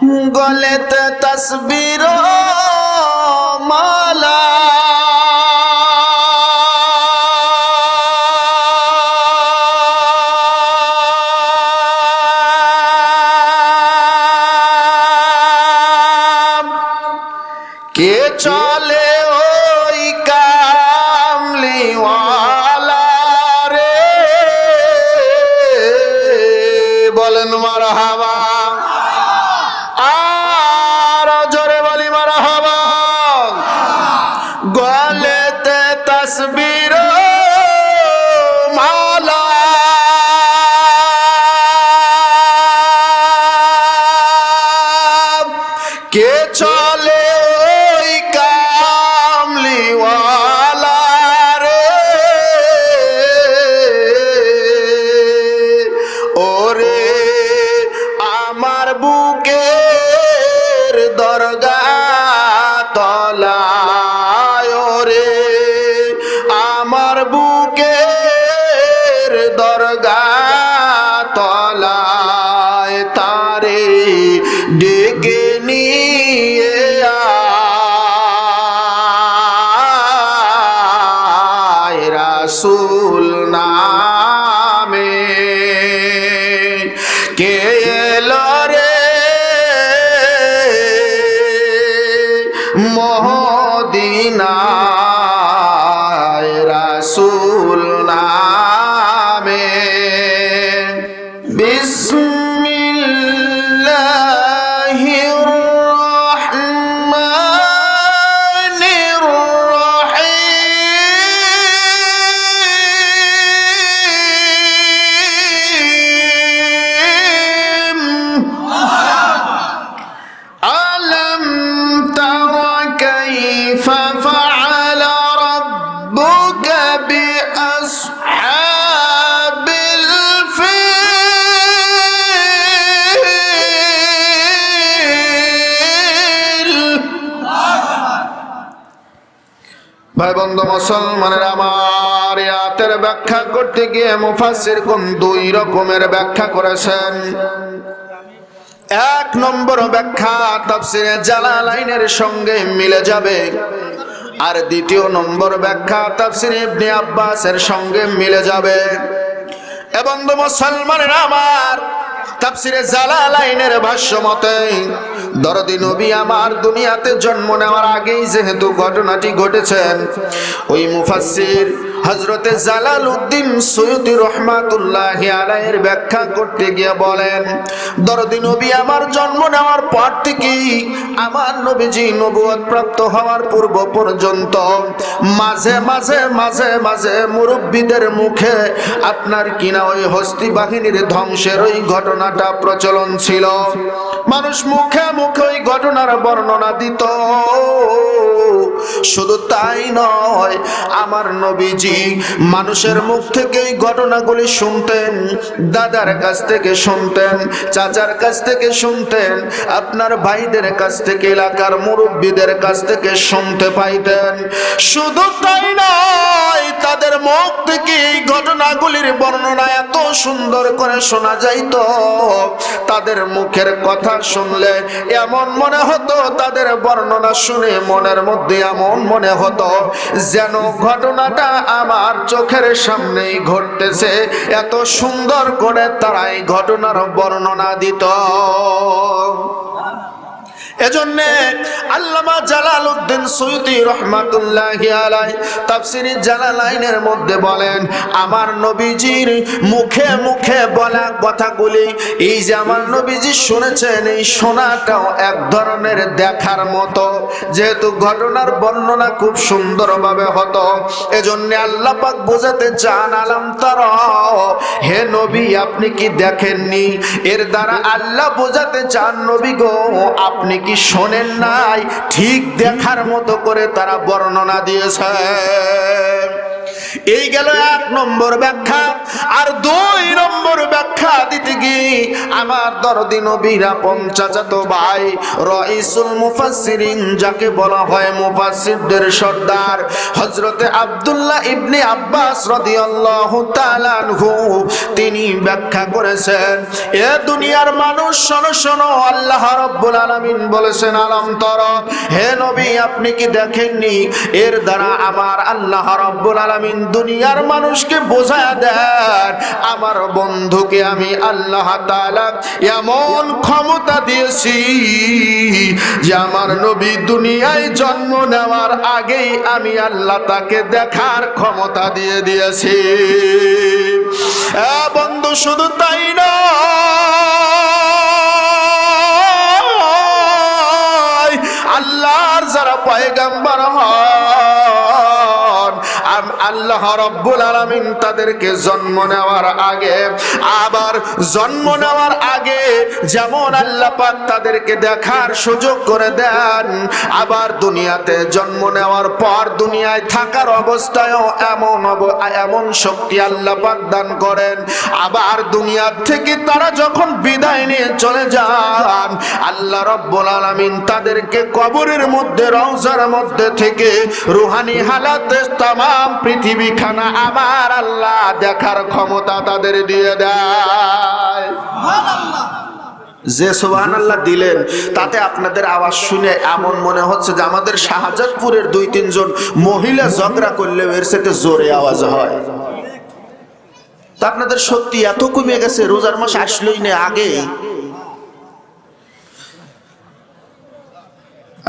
গলেতে তসবির মালা কে চলে ওই কামলিওয়ালা রে, বলেন মারহাবা, আর জোরে বলি মারহাবা। গলেতে তসবির মালা কে চলে ওই কামলিওয়ালা রে, ওরে আমার বুকের দরগা তলায়, ওরে আমার বুকের দরগা তলায় তারে ডেকে নিয়ে আয় রাসূল নামে। কে এলো রে মদিনায় রাসূল নামে। বিসমিল্লাহির রহমানির রহিম। আলম তারা কাইফা ফাআলা রাব্বুকা বিআসহাবিল ফিল। ভাই বন্ধু মুসলমানের আমার, আয়াতের ব্যাখ্যা করতে গিয়ে মুফাসসির কোন দুই রকমের ব্যাখ্যা করেছেন। এক নম্বর ব্যাখ্যা তাফসীরে জালালাইনের সঙ্গে মিলে যাবে, আর দ্বিতীয় নম্বর ব্যাখ্যা তাফসীরে ইবনে আব্বাসের সঙ্গে মিলে যাবে। এ বন্ধু মুসলমানের আমার, তাফসীরে জালালাইনের ভাষ্য মতে দরদি নবী আমার দুনিয়াতে জন্ম নেওয়ার আগেই যেহেতু ঘটনাটি ঘটেছেন, ওই মুফাসসির হযরতে জালালউদ্দিন সুয়ুতী রাহমাতুল্লাহি আলাইহির ব্যাখ্যা করতে গিয়ে বলেন, দরদি নবী আমার জন্ম নেওয়ার পর থেকেই আমার নবীজি নবুয়ত প্রাপ্ত হওয়ার পূর্ব পর্যন্ত মাঝে মাঝে মাঝে মাঝে মুরব্বীদের মুখে আপনার কিনা ওই হস্তি বাহিনীর ধ্বংসের ওই ঘটনাটা প্রচলন ছিল। মানুষ মুখে মুখে ওই ঘটনার বর্ণনা দিত। শুধু তাই নয়, আমার নবীজি মানুষের মুখ থেকে এই ঘটনাগুলি শুনতেন, দাদার কাছ থেকে শুনতেন, চাচার কাছ থেকে শুনতেন, আপনার ভাইদের কাছ থেকে, এলাকার মুরব্বীদের কাছ থেকে শুনতে পাইতেন। শুধু তাই নয়, তাদের মুখ থেকে এই ঘটনাগুলির বর্ণনা এত সুন্দর করে শোনা যাইত, তাদের মুখের কথা শুনলে এমন মনে হতো, তাদের বর্ণনা শুনে মনের মধ্যে এমন মনে হতো যেন ঘটনাটা আমার চোখের সামনেই ঘটতেছে। এত সুন্দর করে তারা এই ঘটনার বর্ণনা দিত। এজন্যে আল্লামা জালালউদ্দিন সুয়ুতী রাহমাতুল্লাহি আলাইহি তাফসীরে জালালাইনের মধ্যে বলেন, আমার নবীজির মুখে মুখে বলা কথাগুলি, এই যে আমার নবীজি শুনেছেন, এই শোনাটাও এক ধরনের দেখার মতো, যেহেতু ঘটনার বর্ণনা খুব সুন্দরভাবে হতো। এজন্যে আল্লাহ পাক বোঝাতে চান, আলাম তারা, হে নবী আপনি কি দেখেননি? এর দ্বারা আল্লাহ বোঝাতে চান, নবী গো আপনি কি শোনেন নাই? ঠিক দেখার মতো করে তারা বর্ণনা দিয়েছে। এই গেল 1 নম্বর ব্যাখ্যা। আর 2 নম্বর ব্যাখ্যা দিতে গিয়ে আমার দরদি নবীর আপন চাচাতো ভাই রাইসুল মুফাসসিরিন, যাকে বলা হয় মুফাসসিরদের সর্দার, হযরতে আব্দুল্লাহ ইবনে আব্বাস রাদিয়াল্লাহু তাআলা আনহু, তিনি ব্যাখ্যা করেছেন, এ দুনিয়ার মানুষ শোনো শোনো, আল্লাহ রাব্বুল আলামিন বলেছেন, আলম তরা, হে নবী আপনি কি দেখেননি, এর দ্বারা আমার আল্লাহ রাব্বুল আলামিন দুনিয়ার মানুষকে বোঝায় দেন আমার বন্ধুকে আমি আল্লাহ তাআলা এমন ক্ষমতা দিয়েছি যে আমার নবী দুনিয়ায় জন্ম নেওয়ার আগেই আমি আল্লাহ তাকে দেখার ক্ষমতা দিয়ে দিয়েছি। বন্ধু শুধু তাই না, আল্লাহর যারা পয়গম্বর হন, আল্লাহ রাব্বুল আলামিন তাদেরকে জন্ম নেওয়ার আগে, আবার জন্ম নেওয়ার আগে যেমন আল্লাহ পাক তাদেরকে দেখার সুযোগ করে দেন, আবার দুনিয়াতে জন্ম নেওয়ার পর দুনিয়ায় থাকার অবস্থায়ও এমন শক্তি আল্লাহ পাক দান করেন। আবার দুনিয়া থেকে তারা যখন বিদায় নিয়ে চলে যান, আল্লাহ রাব্বুল আলামিন তাদেরকে কবরের মধ্যে, রওজার মধ্যে থেকে রুহানি হালাতে তামাম পৃথিবীখানা আমার আল্লাহ দেখার ক্ষমতা তাদের দিয়ে দেয়। সুবহানাল্লাহ। যে সুবহানাল্লাহ দিলেন, তাতে আপনাদের আওয়াজ শুনে এমন মনে হচ্ছে যে আমাদের শাহজাদপুরের 2-3 জন মহিলা ঝগড়া করলেও এর সাথে জোরে আওয়াজ হয়। তা আপনাদের সত্যি এত কমে গেছে? রোজার মাস আসলোই না আগে।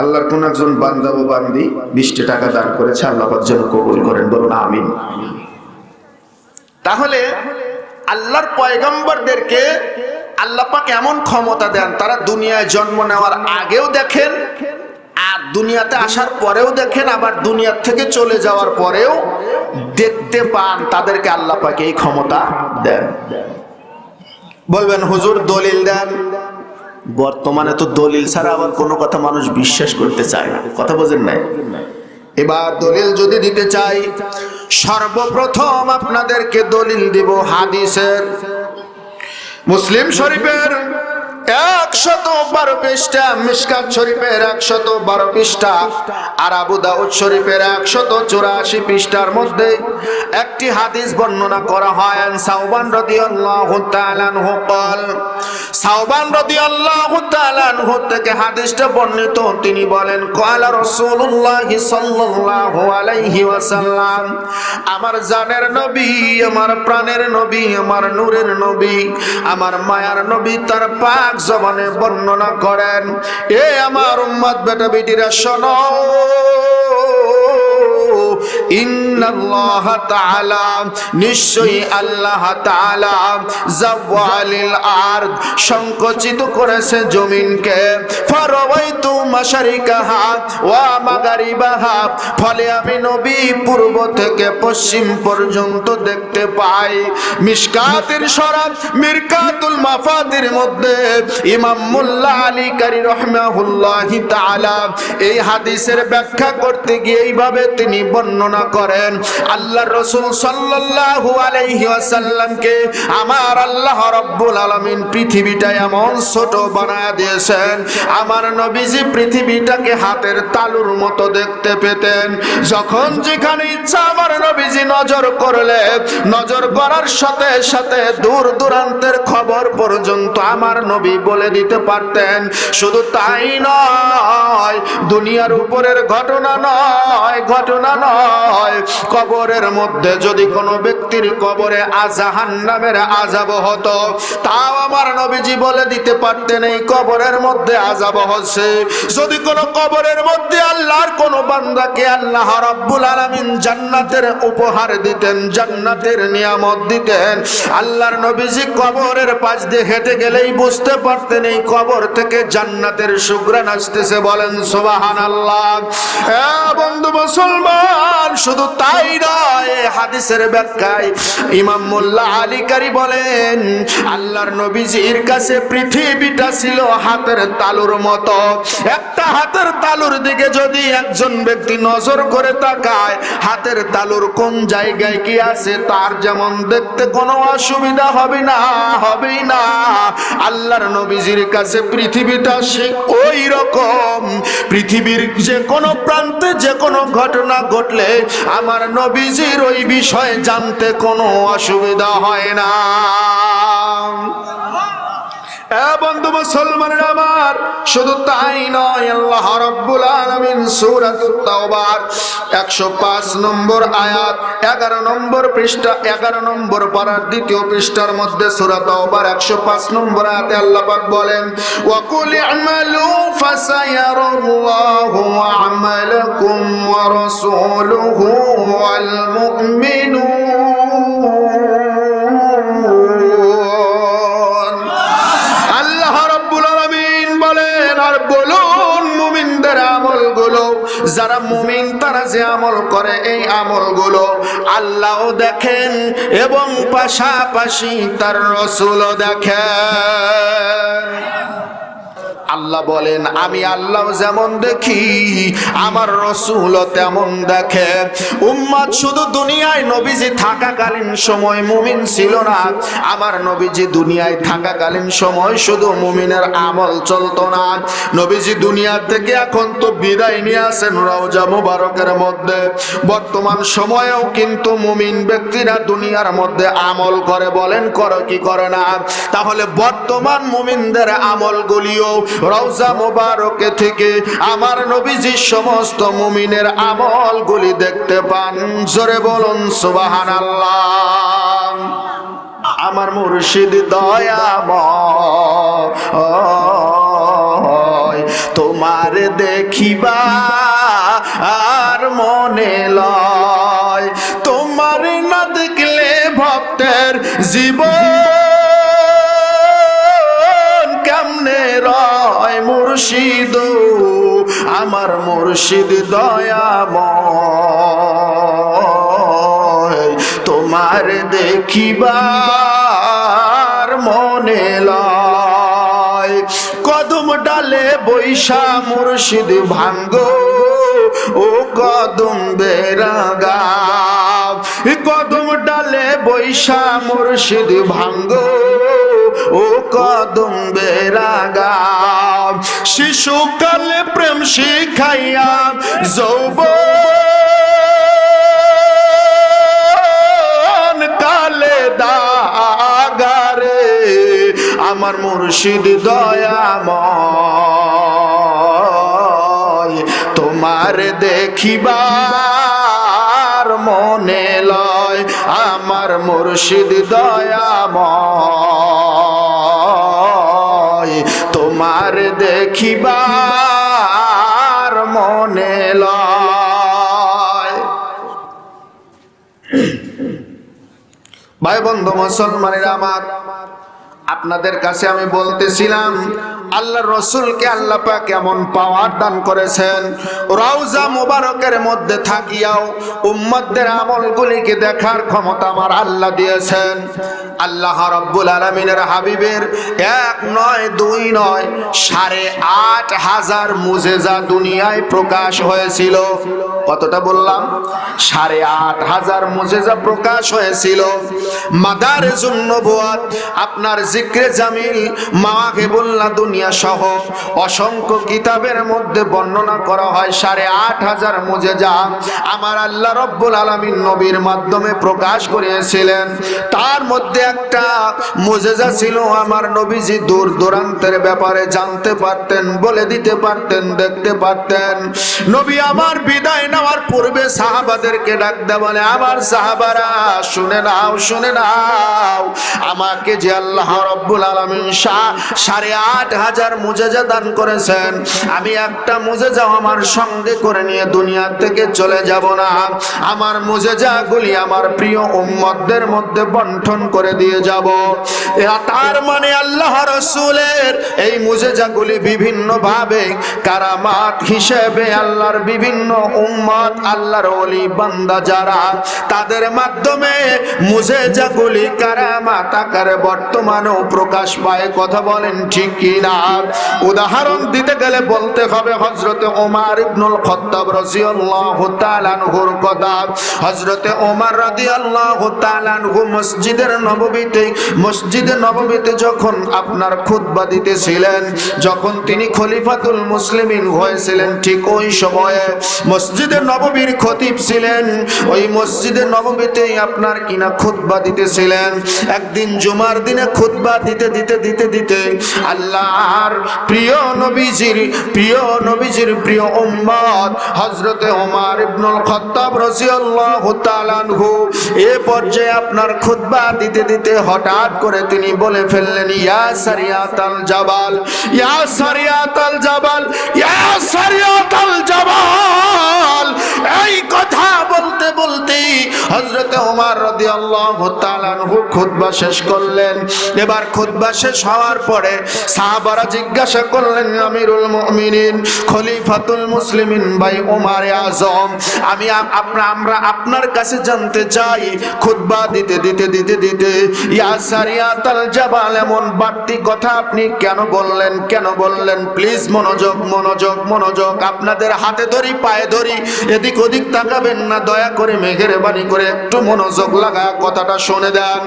আল্লাহর কোন একজন বান্দা ও বান্দি 20 টাকা দান করেছে, আল্লাহ পাক যেন কবুল করেন, বলুন আমিন। তাহলে আল্লাহর পয়গম্বরদেরকে আল্লাহ পাক এমন ক্ষমতা দেন, তারা দুনিয়ায় জন্ম নেওয়ার আগেও দেখেন, আর দুনিয়াতে আসার পরেও দেখেন, আবার দুনিয়া থেকে চলে যাওয়ার পরেও দেখতে পান। তাদেরকে আল্লাহ পাক এই ক্ষমতা দেন। বলবেন হুজুর দলিল দেন। বর্তমানে তো দলিল ছাড়া আবার কোনো কথা মানুষ বিশ্বাস করতে চায় না, কথা বোঝেন নাই? এবার দলিল যদি দিতে চাই, সর্বপ্রথম আপনাদেরকে দলিল দিব হাদিসের। মুসলিম শরীফের 112 পৃষ্ঠা, মিশকাত শরীফের 112 পৃষ্ঠা, আর আবু দাউদ শরীফের 184 পৃষ্ঠার মধ্যে একটি হাদিস বর্ণনা করা হয়। সাওবান রাদিয়াল্লাহু তাআলা আনহু قال, সাওবান রাদিয়াল্লাহু তাআলা আনহু থেকে হাদিসটা বর্ণিত, তিনি বলেন, قال রাসূলুল্লাহ সাল্লাল্লাহু আলাইহি ওয়াসাল্লাম, আমার জানের নবী, আমার প্রাণের নবী, আমার নূরের নবী, আমার মায়ার নবী তার পাক জবানে বর্ণনা করেন, এ আমার উম্মত বেটা বেটিরা শোনো, ইন্নাল্লাহ তাআলা, নিশ্চয়ই আল্লাহ তাআলা, জাওয়ালিল আরদ, সংকুচিত করেছে জমিনকে, ফারাওয়াইতু মাশারিকাহা ওয়া মাগারিবাহা, ফলে আমি নবী পূর্ব থেকে পশ্চিম পর্যন্ত দেখতে পাই। মিশকাতের শরফ মিরকাতুল মাফাতির মধ্যে ইমাম মোল্লা আলী কারি রাহমাহুল্লাহি তাআলা এই হাদিসের ব্যাখ্যা করতে গিয়ে এইভাবে তিনি বর্ণনা করেন, আল্লাহর রাসূল সাল্লাল্লাহু আলাইহি ওয়াসাল্লামকে আমার আল্লাহ রাব্বুল আলামিন পৃথিবীটা এমন ছোট বানায় দিয়েছেন, আমার নবীজি পৃথিবীটাকে হাতের তালুর মতো দেখতে পেতেন। যখন যেখানে ইচ্ছা আমার নবীজি নজর করলে, নজর করার সাথে সাথে দূর দূরান্তের খবর পর্যন্ত আমার নবী বলে দিতে পারতেন। শুধু তাই নয়, দুনিয়ার উপরের ঘটনা নয়, কবরের মধ্যে যদি কোনো ব্যক্তির কবরে জাহান্নামের আযাব হতো, তাও আমার নবীজি বলে দিতে পারতেন এই কবরের মধ্যে আযাব হচ্ছে। যদি কোনো কবরের মধ্যে আল্লাহর কোনো বান্দাকে আল্লাহ রাব্বুল আলামিন জান্নাতের উপহার দিতেন, জান্নাতের নিয়ামত দিতেন, আল্লাহর নবীজি কবরের পাশ দিয়ে হেঁটে গেলেই বুঝতে পারতেন এই কবর থেকে জান্নাতের সুঘ্রাণ আসতেছে। বলেন সুবহানাল্লাহ। বন্ধু মুসলমান, শুধু তাই নয়, হাদিসের ব্যাখ্যায় ইমাম মোল্লা আলী কারি বলেন, আল্লাহর নবীজির কাছে পৃথিবীটা ছিল হাতের তালুর মতো। একটা হাতের তালুর দিকে যদি একজন ব্যক্তি নজর করে তাকায়, হাতের তালুর কোন জায়গায় কি আছে তার যেমন দেখতে কোনো অসুবিধা হবেই না। আল্লাহর নবীজির কাছে পৃথিবীটা সে ওই রকম, পৃথিবীর যে কোনো প্রান্তে যে কোনো ঘটনা ঘটলে আমার নবীজির ওই বিষয়ে জানতে কোনো অসুবিধা হয় না। বন্ধু মুসলমানের আমার, শুধু তাই নয়, আল্লাহ রাব্বুল আলামিন সূরাতুত তাওবার 105 নম্বর আয়াত 11 নম্বর পৃষ্ঠা 11 নম্বর পারার দ্বিতীয় পৃষ্ঠার মধ্যে সূরা তাওবার 105 নম্বর আয়াতে আল্লাহ পাক বলেন, ওয়া কুল ই'মালু ফাসায়ারাল্লাহু আমালাকুম ওয়া রাসূলুহু ওয়াল মুমিনুন। আর বলুন মুমিনদের আমলগুলো, যারা মুমিন তারা যে আমল করে এই আমলগুলো আল্লাহও দেখেন এবং পাশাপাশি তার রাসূলও দেখেন। আল্লাহ বলেন, আমি আল্লাহ যেমন দেখি আমার রাসূলও তেমন দেখে। উম্মত শুধু দুনিয়ায় নবীজি থাকাকালীন সময় মুমিন ছিল না, আমার নবীজি দুনিয়ায় থাকাকালীন সময় শুধু মুমিনের আমল চলতো না। নবীজি দুনিয়া থেকে এখন তো বিদায় নিয়ে আসেন রওজা মুবারকের মধ্যে, বর্তমান সময়েও কিন্তু মুমিন ব্যক্তিরা দুনিয়ার মধ্যে আমল করে, বলেন করে কি করে না? তাহলে বর্তমান মুমিনদের আমলগুলিও রওজা মুবারকে থেকে আমার নবীজি সমস্ত মুমিনের আমলগুলি দেখতে পান। জোরে বলুন সুবহানাল্লাহ। আমার মুর্শিদ দয়াময় তোমার দেখিবা আর মনে লয়, তোমার না দেখলে ভক্তের জীবন কেমনে রয়। মুর্শিদ আমার মুর্শিদ দয়াময় তোমার দেখিবার মনে লয়, কদম ডালে বৈশা মুর্শিদ ভাঙ্গো ও কদম বেরাগা, কদম ডালে বৈশা মুর্শিদ ভাঙ্গো ও কদম বেরাগা, শিশুকালে প্রেম শিখাইয়া যৌবন কালে দাগারে আমার মুর্শিদ দয়াময় তোমার দেখিবার মনে লয়। আমার মুর্শিদ দয়াময় তোমার দেখিবার মনে লয়। ভাই বন্ধু মুসলমানেরা আমার, আপনাদের কাছে আমি বলতেছিলাম আল্লাহর রাসূলকে আল্লাহ পাক এমন পাওয়ার দান করেছেন, রওজা মুবারকের মধ্যে থাকিয়াও উম্মতদের আমলগুলিকে দেখার ক্ষমতা আমার আল্লাহ দিয়েছেন। আল্লাহ রাব্বুল আলামিনের হাবিবের 1 নয় 2 নয় 8,500 মুজিজা দুনিয়ায় প্রকাশ হয়েছিল। কতটা বললাম? 8,500 মুজিজা প্রকাশ হয়েছিল। মাদারিজুন নবুওয়াত, আপনার জিক্রে জামিল, মাওয়াহিবুল্লাহ দুনিয়া সহ অসংখ্য কিতাবের মধ্যে বর্ণনা করা হয় 8,500 মুজিজা আমার আল্লাহ রাব্বুল আলামিন নবীর মাধ্যমে প্রকাশ করিয়েছিলেন। তার মধ্যে একটা মুজিজা ছিল আমার নবীজি দূর দূরান্তের ব্যাপারে জানতে পারতেন, বলে দিতে পারতেন, দেখতে পারতেন। নবী আমার বিদায় নেওয়ার পূর্বে সাহাবাদেরকে ডাক দেয়া বলে, আমার সাহাবারা শুনে নাও, শুনে নাও, আমাকে যে আল্লাহ রাব্বুল আলামিন 8,500 মুজিজা দান করেছেন, আমি একটা মুজিজা আমার সঙ্গে করে নিয়ে দুনিয়া থেকে চলে যাব না। আমার মুজিজাগুলি আমার প্রিয় উম্মতদের মধ্যে বন্টন করে দিয়ে যাব। তার মানে আল্লাহ রাসূলের এই মুজিজাগুলি বিভিন্ন ভাবে কারামাত হিসেবে আল্লাহর বিভিন্ন উম্মত আল্লাহর ওলি বান্দা যারা তাদের মাধ্যমে মুজিজাগুলি কারামাত আকারে বর্তমানেও প্রকাশ পায়। কথা বলেন ঠিক কি না? উদাহরণ দিতে গেলে বলতে হবে হযরতে ওমর ইবনুল খাত্তাব রাদিয়াল্লাহু তাআলা আনহুর কথা। হযরতে ওমর রাদিয়াল্লাহু তাআলা আনহু মসজিদে নববীতে যখন আপনার খুতবা দিতেছিলেন, যখন তিনি খলিফাতুল মুসলিমিন হয়েছিলেন, ঠিক ওই সময়ে মসজিদে নববীর খতিব ছিলেন। ওই মসজিদে নববীতেই আপনার কিনা খুতবা দিতেছিলেন। একদিন জুমার দিনে খুতবা দিতে আল্লাহর প্রিয় নবীজির প্রিয় উম্মত হযরতে ওমর ইবনুল খাত্তাব রাদিয়াল্লাহু তাআলা আনহু এই পর্যায়ে আপনার খুতবা দিতে হঠাৎ করে তিনি বলে ফেললেন, ইয়া সারিয়াতাল জাবাল, ইয়া সারিয়াতাল জাবাল, ইয়া সারিয়াতাল জাবাল। এই কথা বলতে হযরতে ওমর রাদিয়াল্লাহু তাআলা আনহু খুতবা শেষ করলেন। এবার খুতবা শেষ হওয়ার পরে সাহাবারা জিজ্ঞাসা করলেন, আমিরুল মুমিনিন খলিফাতুল মুসলিমিন ভাই ওমর আজম, আমরা আপনার কাছে জানতে চাই খুতবা দিতে ইয়া সারিয়াতাল জাবাল এমন বাড়তি কথা আপনি কেন বললেন? প্লিজ মনোযোগ। আপনাদের হাতে ধরি পায়ে ধরি, এদিক ওদিক তাকাবেন না, দয়া করে মেহেরবানি করে একটু মনোযোগ লাগা কথাটা শুনে দেন।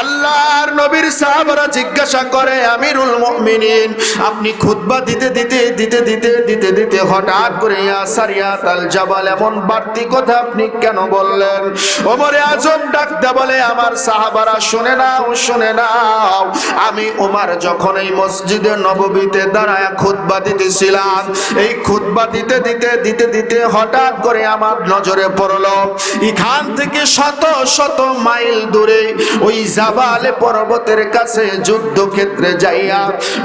আল্লাহর নবীর সাহাবারা জিজ্ঞাসা করে, আমিরুল মুমিনিন আপনি খুতবা দিতে হঠাৎ করে ইয়া সারিয়াতাল জাবাল এমন বাড়তি কথা আপনি কেন বললেন? ওমর আজম ডাকতে বলে, আমার সাহাবারা শুনে নাও, আমি ওমর যখন এই মসজিদে নববীতে দাঁড়ায় খুতবা দিতেছিলাম, এই খুতবা দিতে হঠাৎ করে আমার নজরে পড়লো এখান থেকে শত মাইল দূরে ওই জাবালে পর্বতের কাছে যুদ্ধক্ষেত্রে যাইয়া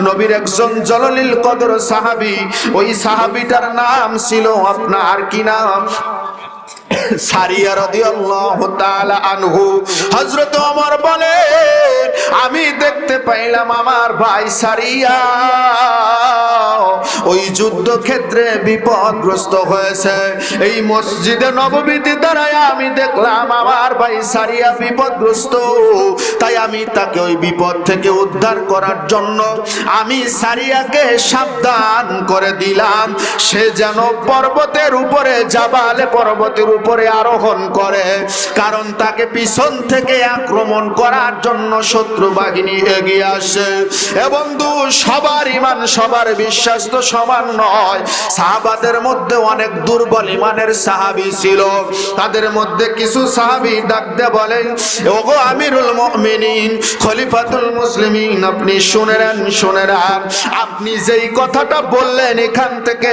নবীর একজন জলিল কদর সাহাবী, ওই সাহাবীটার নাম ছিল আপনার কি নাম? সারিয়া রাদিয়াল্লাহু তাআলা আনহু। হযরত ওমর বলে, আমি দেখতে পাইলাম আমার ভাই সারিয়া ওই যুদ্ধক্ষেত্রে বিপদগ্রস্ত হয়েছে। এই মসজিদে নববীতে দাঁড়ায় আমি দেখলাম আমার ভাই সারিয়া বিপদগ্রস্ত, তাই আমি তাকে ওই বিপদ থেকে উদ্ধার করার জন্য আমি সারিয়াকে সাবধান করে দিলাম, সে যেন পর্বতের উপরে জাবালে পর্বতের উপরে আরোহণ করে, কারণ তাকে পিছন থেকে আক্রমণ করার জন্য শত্রু বাহিনী এগিয়ে আসে। এ বন্ধু, সবার ঈমান সবার বিশ্বাস তো সমান নয়। সাহাবাদের মধ্যে অনেক দুর্বল ঈমানের সাহাবী ছিল, তাদের মধ্যে কিছু সাহাবী ডাকতে বলেন, ওগো আমিরুল মুমিনিন খলিফাতুল মুসলিমিন আপনি শুনে নেন, আপনি যেই কথাটা বললেন এখান থেকে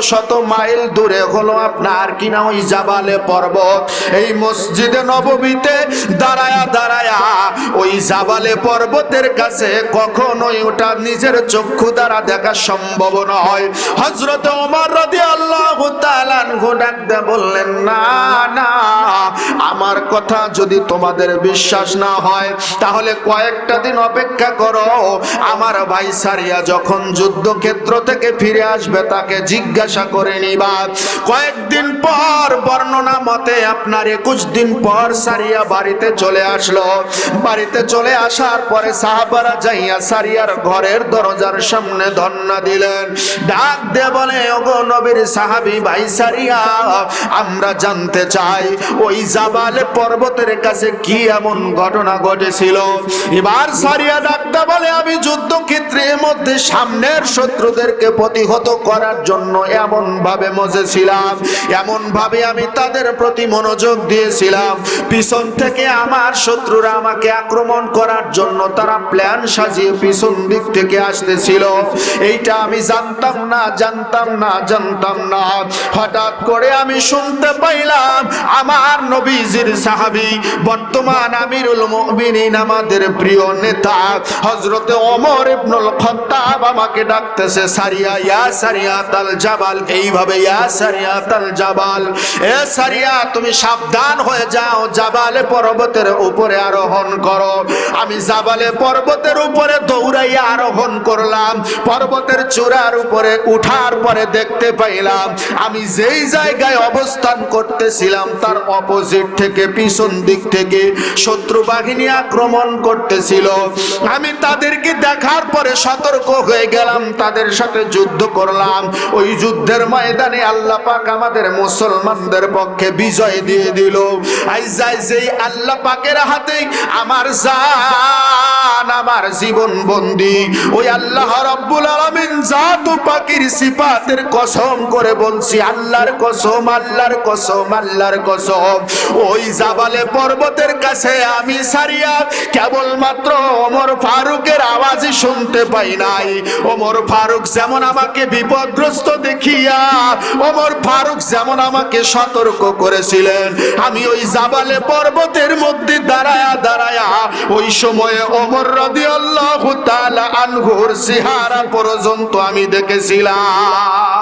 শত মাইল দূরে হলো আপনার কিনা ওই জাবালে পর্বত, এই মসজিদে নববীতে দাঁড়ায়া ওই জাবালে পর্বতের কাছে কখনোই ওটা নিজের চক্ষু দ্বারা দেখা সম্ভব নয়। হযরত ওমর রাদিয়াল্লাহু তাআলা আনহু ডাকতে বললেন, না আমার কথা যদি তোমাদের বিশ্বাস না হয় তাহলে কয়েকটা দিন অপেক্ষা করো, আমার ভাই সারিয়া যখন যুদ্ধক্ষেত্র থেকে ফিরে আসবে তাকে জিজ্ঞাসা করে নিবা। কয়েকদিন পর বর্ণনা মতে আপনার 21 দিন পর সারিয়া বাড়িতে চলে আসলো। বাড়িতে চলে আসার পরে সাহাবারা যাইয়া সারিয়ার ঘরের দরজার সামনে ধন্না দিলেন, ডাক দিয়ে বলে, ওগো নবীর সাহাবী ভাই সারিয়া, আমরা জানতে চাই ওই জাবালে পর্বতের কাছে কি এমন ঘটনা ঘটেছিল। এবার সারিয়া ডাকতে বলে, আমি যুদ্ধক্ষেত্রের মধ্যে সামনের শত্রুদেরকে প্রতিহত করার জন্য এমন ভাবে মজেছিলাম, এমন ভাবে আমি তাদের প্রতি মনোযোগ দিয়েছিলাম, পিছন থেকে আমার শত্রুরা আমাকে আক্রমণ করার জন্য তারা প্ল্যান সাজিয়ে পিছন দিক থেকে আসতেছিল, এইটা আমি জানতে জানতাম না। হঠাৎ করে আমি শুনতে পাইলাম আমার নবীজির সাহাবী বর্তমান আমিরুল মুমিনিন আমাদের প্রিয় নেতা হযরতে ওমর ইবনুল খাত্তাব আমাকে ডাকতেছে, সারিয়া ইয়া সারিয়াতাল জাবাল, এইভাবে ইয়া সারিয়াতাল জাবাল, এ সারিয়া তুমি সাবধান হয়ে যাও, জাবালে পর্বতের উপরে আরোহণ করো। আমি জাবালে পর্বতের উপরে দৌড়াইয়া আরোহণ করলাম। পর্বতের চূড়ার উপরে উঠার পরে দেখতে পাইলাম আমি যেই জায়গায় অবস্থান করতেছিলাম তার অপোজিট থেকে, পিছন দিক থেকে শত্রু বাহিনী আক্রমণ করতেছিল। আমি তাদেরকে দেখার পরে সতর্ক হয়ে গেলাম, তাদের সাথে যুদ্ধ করলাম। ওই যুদ্ধের ময়দানে আল্লাহ পাক আমাদের মুসলমানদের পক্ষে বিজয় দিয়ে দিল। যেই আল্লাহ পাকের হাতে আমার জান, আমার জীবন বন্দী, ওই আল্লাহ রাব্বুল আলামিন জাত পাকের সিফাতের কসম করে বলছি, আল্লাহর কসম, আল্লাহর কসম, আল্লাহর কসম, ওই জাবালে পর্বতের কাছে আমি সারিয়া কেবলমাত্র ওমর ফারুকের আওয়াজই শুনতে পাই নাই। ওমর ফারুক যেমন আমাকে বিপদগ্রস্ত দেখিয়া ওমর ফারুক যেমন আমাকে সতর্ক করেছিলেন, আমি ওই জাবালে পর্বতের মধ্যে দাঁড়ায়া ওই সময়ে ওমর রাদিয়াল্লাহু তাআলা আনহুর চেহারা পর্যন্ত আমি দেখেছিলাম।